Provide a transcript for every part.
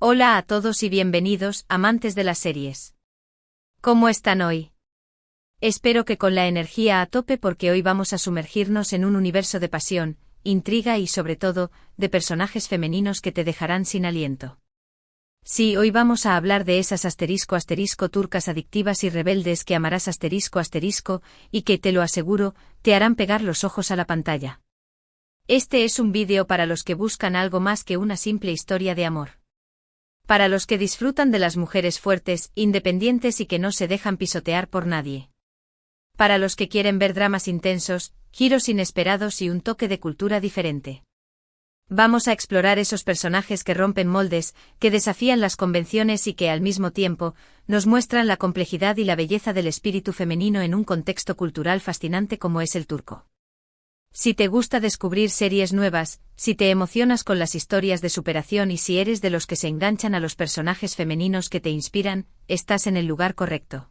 Hola a todos y bienvenidos, amantes de las series. ¿Cómo están hoy? Espero que con la energía a tope porque hoy vamos a sumergirnos en un universo de pasión, intriga y sobre todo, de personajes femeninos que te dejarán sin aliento. Sí, hoy vamos a hablar de esas turcas adictivas y rebeldes que amarás y que, te lo aseguro, te harán pegar los ojos a la pantalla. Este es un vídeo para los que buscan algo más que una simple historia de amor. Para los que disfrutan de las mujeres fuertes, independientes y que no se dejan pisotear por nadie. Para los que quieren ver dramas intensos, giros inesperados y un toque de cultura diferente. Vamos a explorar esos personajes que rompen moldes, que desafían las convenciones y que al mismo tiempo, nos muestran la complejidad y la belleza del espíritu femenino en un contexto cultural fascinante como es el turco. Si te gusta descubrir series nuevas, si te emocionas con las historias de superación y si eres de los que se enganchan a los personajes femeninos que te inspiran, estás en el lugar correcto.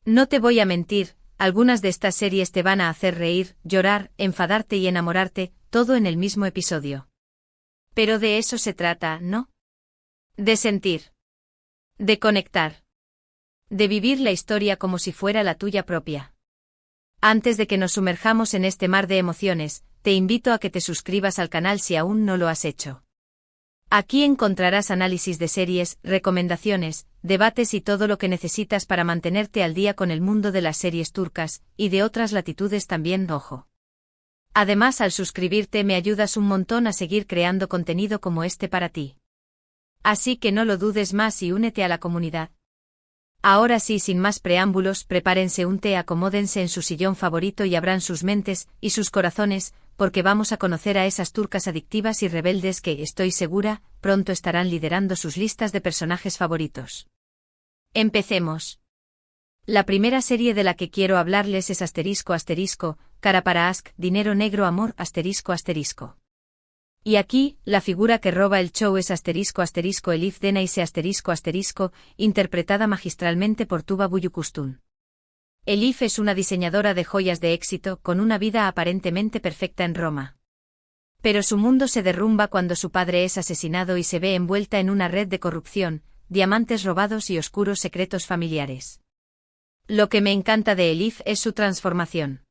No te voy a mentir, algunas de estas series te van a hacer reír, llorar, enfadarte y enamorarte, todo en el mismo episodio. Pero de eso se trata, ¿no? De sentir. De conectar. De vivir la historia como si fuera la tuya propia. Antes de que nos sumerjamos en este mar de emociones, te invito a que te suscribas al canal si aún no lo has hecho. Aquí encontrarás análisis de series, recomendaciones, debates y todo lo que necesitas para mantenerte al día con el mundo de las series turcas, y de otras latitudes también, ojo. Además, al suscribirte me ayudas un montón a seguir creando contenido como este para ti. Así que no lo dudes más y únete a la comunidad. Ahora sí, sin más preámbulos, prepárense un té, acomódense en su sillón favorito y abran sus mentes y sus corazones, porque vamos a conocer a esas turcas adictivas y rebeldes que, estoy segura, pronto estarán liderando sus listas de personajes favoritos. Empecemos. La primera serie de la que quiero hablarles es Kara para Aşk, Dinero Negro Amor, Y aquí, la figura que roba el show es Elif Denayse interpretada magistralmente por Tuba Büyüküstün. Elif es una diseñadora de joyas de éxito con una vida aparentemente perfecta en Roma. Pero su mundo se derrumba cuando su padre es asesinado y se ve envuelta en una red de corrupción, diamantes robados y oscuros secretos familiares. Lo que me encanta de Elif es su transformación.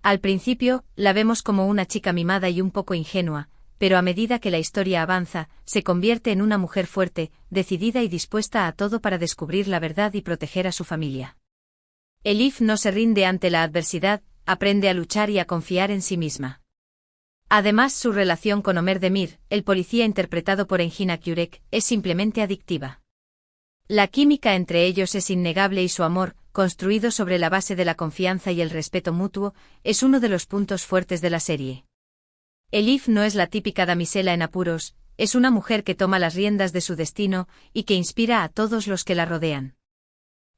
Al principio, la vemos como una chica mimada y un poco ingenua, pero a medida que la historia avanza, se convierte en una mujer fuerte, decidida y dispuesta a todo para descubrir la verdad y proteger a su familia. Elif no se rinde ante la adversidad, aprende a luchar y a confiar en sí misma. Además, su relación con Ömer Demir, el policía interpretado por Engin Akyürek, es simplemente adictiva. La química entre ellos es innegable y su amor, construido sobre la base de la confianza y el respeto mutuo, es uno de los puntos fuertes de la serie. Elif no es la típica damisela en apuros, es una mujer que toma las riendas de su destino y que inspira a todos los que la rodean.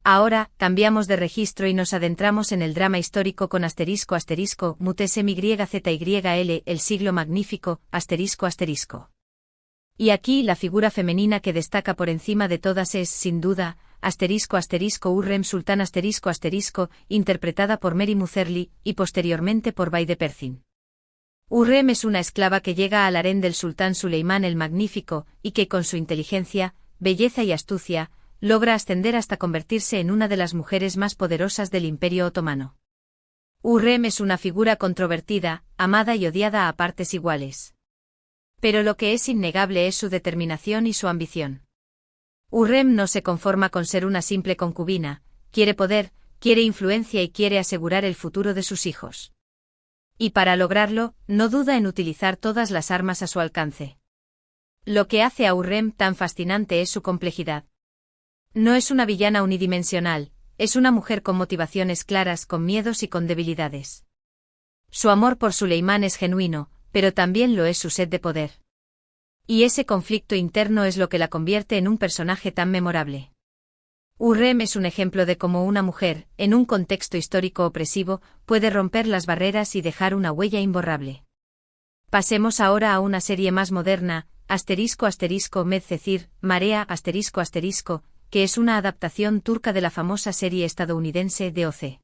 Ahora, cambiamos de registro y nos adentramos en el drama histórico con Mutes MYZYL, el siglo magnífico, Y aquí la figura femenina que destaca por encima de todas es, sin duda, Hürrem Sultan interpretada por Mary Muzerli y posteriormente por Bade Persin. Hürrem es una esclava que llega al harén del sultán Suleimán el Magnífico, y que con su inteligencia, belleza y astucia, logra ascender hasta convertirse en una de las mujeres más poderosas del Imperio Otomano. Hürrem es una figura controvertida, amada y odiada a partes iguales. Pero lo que es innegable es su determinación y su ambición. Hürrem no se conforma con ser una simple concubina, quiere poder, quiere influencia y quiere asegurar el futuro de sus hijos. Y para lograrlo, no duda en utilizar todas las armas a su alcance. Lo que hace a Hürrem tan fascinante es su complejidad. No es una villana unidimensional, es una mujer con motivaciones claras, con miedos y con debilidades. Su amor por Suleimán es genuino, pero también lo es su sed de poder. Y ese conflicto interno es lo que la convierte en un personaje tan memorable. Hürrem es un ejemplo de cómo una mujer, en un contexto histórico opresivo, puede romper las barreras y dejar una huella imborrable. Pasemos ahora a una serie más moderna, Medcezir, Marea, que es una adaptación turca de la famosa serie estadounidense DOC.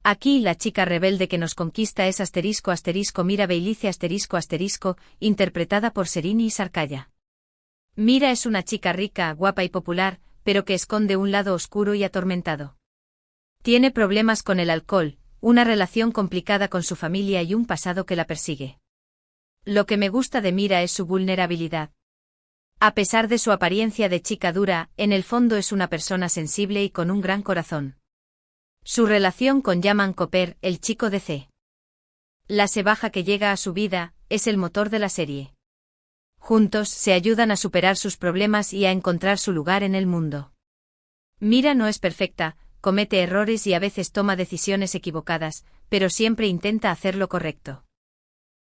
Aquí la chica rebelde que nos conquista es Mira Beylice interpretada por Serini Sarkaya. Mira es una chica rica, guapa y popular, pero que esconde un lado oscuro y atormentado. Tiene problemas con el alcohol, una relación complicada con su familia y un pasado que la persigue. Lo que me gusta de Mira es su vulnerabilidad. A pesar de su apariencia de chica dura, en el fondo es una persona sensible y con un gran corazón. Su relación con Yaman Cooper, el chico de C. La baja que llega a su vida, es el motor de la serie. Juntos se ayudan a superar sus problemas y a encontrar su lugar en el mundo. Mira no es perfecta, comete errores y a veces toma decisiones equivocadas, pero siempre intenta hacer lo correcto.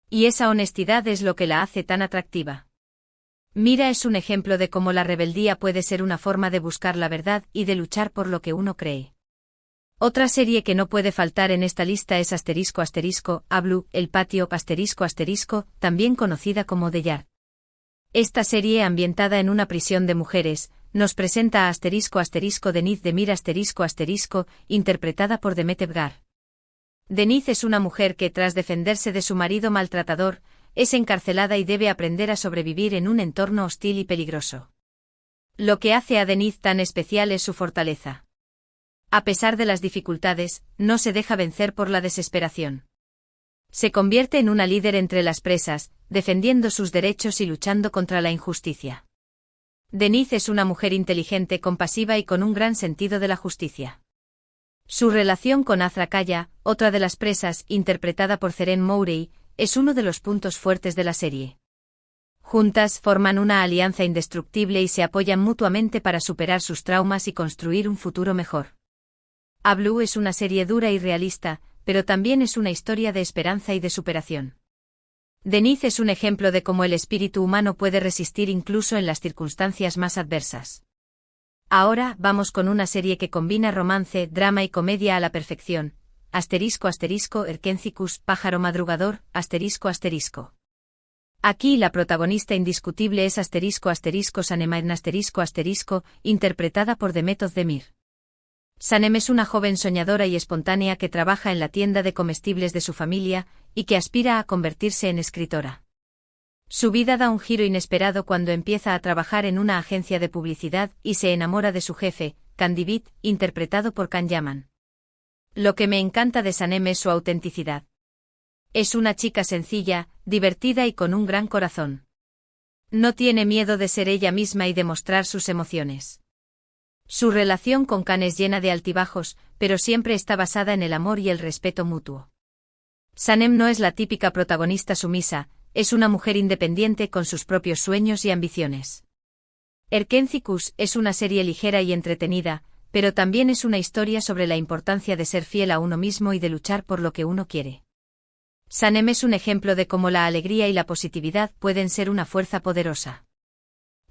Y esa honestidad es lo que la hace tan atractiva. Mira es un ejemplo de cómo la rebeldía puede ser una forma de buscar la verdad y de luchar por lo que uno cree. Otra serie que no puede faltar en esta lista es **A Blue, el patio **, también conocida como The Yard. Esta serie, ambientada en una prisión de mujeres, nos presenta a Denise de Mir interpretada por Demet Evgar. Denise es una mujer que, tras defenderse de su marido maltratador, es encarcelada y debe aprender a sobrevivir en un entorno hostil y peligroso. Lo que hace a Denise tan especial es su fortaleza. A pesar de las dificultades, no se deja vencer por la desesperación. Se convierte en una líder entre las presas, defendiendo sus derechos y luchando contra la injusticia. Denise es una mujer inteligente, compasiva y con un gran sentido de la justicia. Su relación con Azra Kaya, otra de las presas, interpretada por Zeren Mourey, es uno de los puntos fuertes de la serie. Juntas forman una alianza indestructible y se apoyan mutuamente para superar sus traumas y construir un futuro mejor. A Blue es una serie dura y realista, pero también es una historia de esperanza y de superación. Denise es un ejemplo de cómo el espíritu humano puede resistir incluso en las circunstancias más adversas. Ahora vamos con una serie que combina romance, drama y comedia a la perfección. Erkencicus, pájaro madrugador, **. Aquí la protagonista indiscutible es **Sanem, interpretada por Demet Özdemir. Sanem es una joven soñadora y espontánea que trabaja en la tienda de comestibles de su familia, y que aspira a convertirse en escritora. Su vida da un giro inesperado cuando empieza a trabajar en una agencia de publicidad y se enamora de su jefe, Candivit, interpretado por Can Yaman. Lo que me encanta de Sanem es su autenticidad. Es una chica sencilla, divertida y con un gran corazón. No tiene miedo de ser ella misma y de mostrar sus emociones. Su relación con Can es llena de altibajos, pero siempre está basada en el amor y el respeto mutuo. Sanem no es la típica protagonista sumisa, es una mujer independiente con sus propios sueños y ambiciones. Erkencicus es una serie ligera y entretenida, pero también es una historia sobre la importancia de ser fiel a uno mismo y de luchar por lo que uno quiere. Sanem es un ejemplo de cómo la alegría y la positividad pueden ser una fuerza poderosa.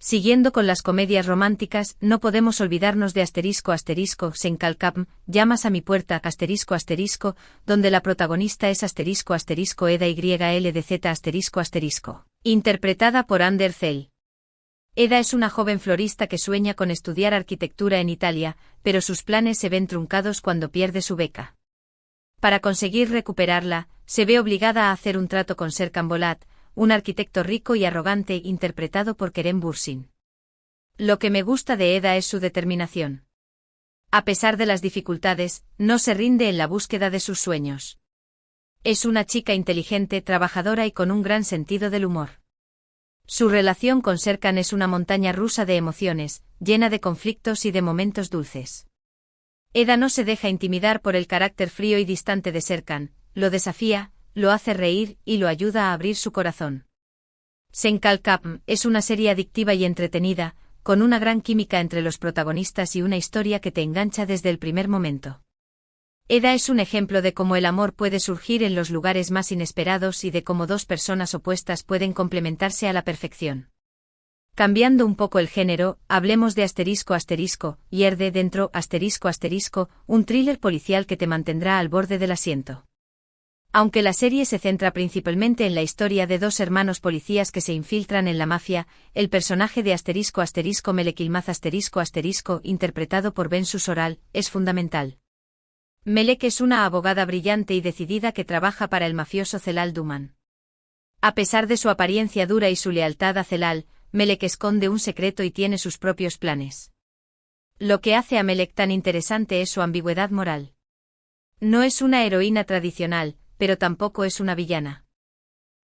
Siguiendo con las comedias románticas, no podemos olvidarnos de **Senkalkapm, llamas a mi puerta **, donde la protagonista es **Eda YLDZ **, interpretada por Ander Zell. Eda es una joven florista que sueña con estudiar arquitectura en Italia, pero sus planes se ven truncados cuando pierde su beca. Para conseguir recuperarla, se ve obligada a hacer un trato con Serkan Bolat, un arquitecto rico y arrogante interpretado por Kerem Bürsin. Lo que me gusta de Eda es su determinación. A pesar de las dificultades, no se rinde en la búsqueda de sus sueños. Es una chica inteligente, trabajadora y con un gran sentido del humor. Su relación con Serkan es una montaña rusa de emociones, llena de conflictos y de momentos dulces. Eda no se deja intimidar por el carácter frío y distante de Serkan, lo desafía, lo hace reír y lo ayuda a abrir su corazón. Senkalkapm es una serie adictiva y entretenida, con una gran química entre los protagonistas y una historia que te engancha desde el primer momento. Eda es un ejemplo de cómo el amor puede surgir en los lugares más inesperados y de cómo dos personas opuestas pueden complementarse a la perfección. Cambiando un poco el género, hablemos de Yerde dentro un thriller policial que te mantendrá al borde del asiento. Aunque la serie se centra principalmente en la historia de dos hermanos policías que se infiltran en la mafia, el personaje de Melek Yılmaz interpretado por Bensu Soral, es fundamental. Melek es una abogada brillante y decidida que trabaja para el mafioso Celal Duman. A pesar de su apariencia dura y su lealtad a Celal, Melek esconde un secreto y tiene sus propios planes. Lo que hace a Melek tan interesante es su ambigüedad moral. No es una heroína tradicional, pero tampoco es una villana.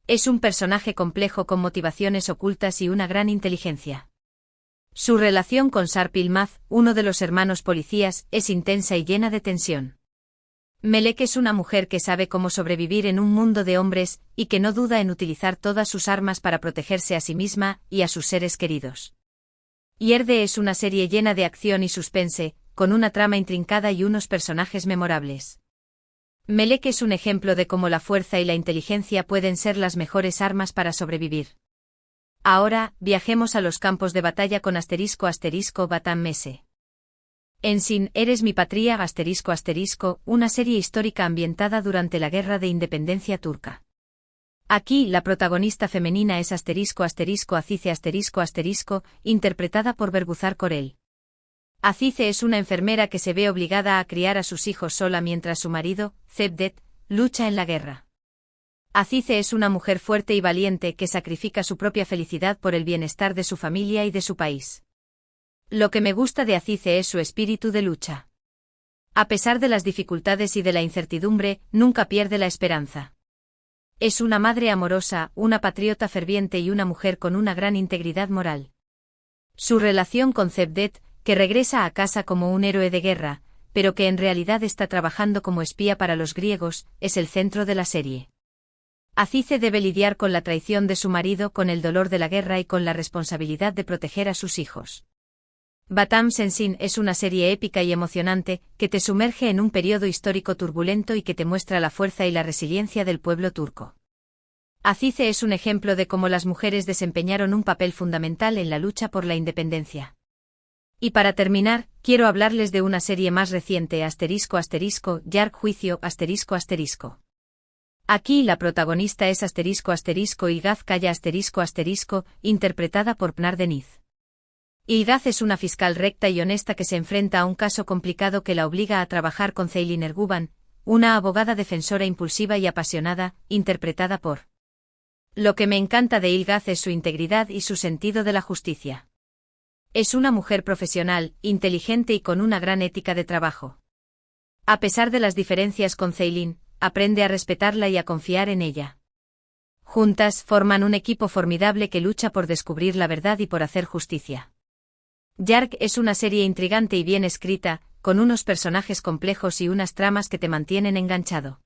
Es un personaje complejo con motivaciones ocultas y una gran inteligencia. Su relación con Sharp Yılmaz, uno de los hermanos policías, es intensa y llena de tensión. Melek es una mujer que sabe cómo sobrevivir en un mundo de hombres, y que no duda en utilizar todas sus armas para protegerse a sí misma y a sus seres queridos. Yerde es una serie llena de acción y suspense, con una trama intrincada y unos personajes memorables. Melek es un ejemplo de cómo la fuerza y la inteligencia pueden ser las mejores armas para sobrevivir. Ahora, viajemos a los campos de batalla con *** Batam Mese. Ensin, eres mi patria ***, una serie histórica ambientada durante la Guerra de Independencia turca. Aquí, la protagonista femenina es ***Azize***, interpretada por Bergüzar Korel. Azize es una enfermera que se ve obligada a criar a sus hijos sola mientras su marido, Cevdet, lucha en la guerra. Azize es una mujer fuerte y valiente que sacrifica su propia felicidad por el bienestar de su familia y de su país. Lo que me gusta de Azize es su espíritu de lucha. A pesar de las dificultades y de la incertidumbre, nunca pierde la esperanza. Es una madre amorosa, una patriota ferviente y una mujer con una gran integridad moral. Su relación con Cevdet, que regresa a casa como un héroe de guerra, pero que en realidad está trabajando como espía para los griegos, es el centro de la serie. Azize debe lidiar con la traición de su marido, con el dolor de la guerra y con la responsabilidad de proteger a sus hijos. Batam Sensin es una serie épica y emocionante, que te sumerge en un periodo histórico turbulento y que te muestra la fuerza y la resiliencia del pueblo turco. Azize es un ejemplo de cómo las mujeres desempeñaron un papel fundamental en la lucha por la independencia. Y para terminar, quiero hablarles de una serie más reciente ***, Juicio ***. Aquí la protagonista es ***, Ilgaz Kaya ***, interpretada por Pınar Deniz. Ilgaz es una fiscal recta y honesta que se enfrenta a un caso complicado que la obliga a trabajar con Ceylin Erguvan, una abogada defensora impulsiva y apasionada, interpretada por. Lo que me encanta de Ilgaz es su integridad y su sentido de la justicia. Es una mujer profesional, inteligente y con una gran ética de trabajo. A pesar de las diferencias con Ceylin, aprende a respetarla y a confiar en ella. Juntas forman un equipo formidable que lucha por descubrir la verdad y por hacer justicia. Yark es una serie intrigante y bien escrita, con unos personajes complejos y unas tramas que te mantienen enganchado.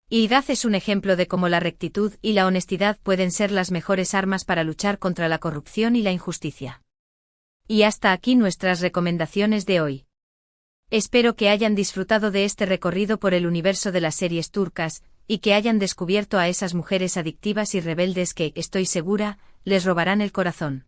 Ilgaz es un ejemplo de cómo la rectitud y la honestidad pueden ser las mejores armas para luchar contra la corrupción y la injusticia. Y hasta aquí nuestras recomendaciones de hoy. Espero que hayan disfrutado de este recorrido por el universo de las series turcas, y que hayan descubierto a esas mujeres adictivas y rebeldes que, estoy segura, les robarán el corazón.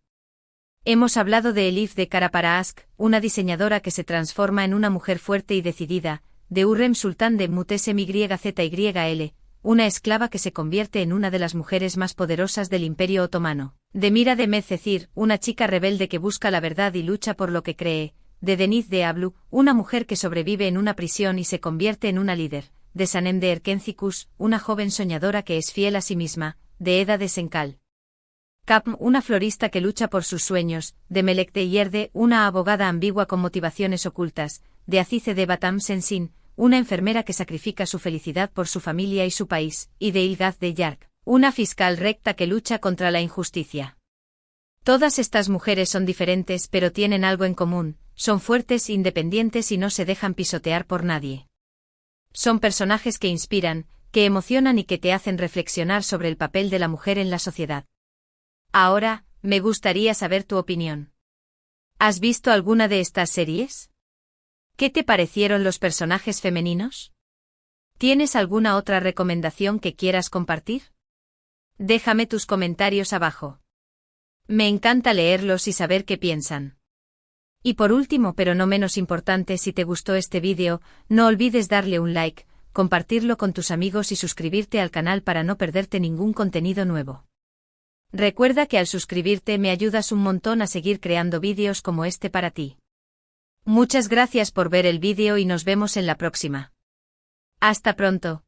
Hemos hablado de Elif de Karaparask, una diseñadora que se transforma en una mujer fuerte y decidida, de Hürrem Sultán de Muhteşem YZYL, una esclava que se convierte en una de las mujeres más poderosas del Imperio Otomano, de Mira de Medcezir, una chica rebelde que busca la verdad y lucha por lo que cree, de Deniz de Ablu, una mujer que sobrevive en una prisión y se convierte en una líder, de Sanem de Erkencikus, una joven soñadora que es fiel a sí misma, de Eda de Senkal. Kapm, una florista que lucha por sus sueños, de Melek de Yerde, una abogada ambigua con motivaciones ocultas, de Azize de Batam Sensin, una enfermera que sacrifica su felicidad por su familia y su país, y de Ilgaz de Yark, una fiscal recta que lucha contra la injusticia. Todas estas mujeres son diferentes pero tienen algo en común, son fuertes, independientes y no se dejan pisotear por nadie. Son personajes que inspiran, que emocionan y que te hacen reflexionar sobre el papel de la mujer en la sociedad. Ahora, me gustaría saber tu opinión. ¿Has visto alguna de estas series? ¿Qué te parecieron los personajes femeninos? ¿Tienes alguna otra recomendación que quieras compartir? Déjame tus comentarios abajo. Me encanta leerlos y saber qué piensan. Y por último, pero no menos importante, si te gustó este vídeo, no olvides darle un like, compartirlo con tus amigos y suscribirte al canal para no perderte ningún contenido nuevo. Recuerda que al suscribirte me ayudas un montón a seguir creando vídeos como este para ti. Muchas gracias por ver el vídeo y nos vemos en la próxima. Hasta pronto.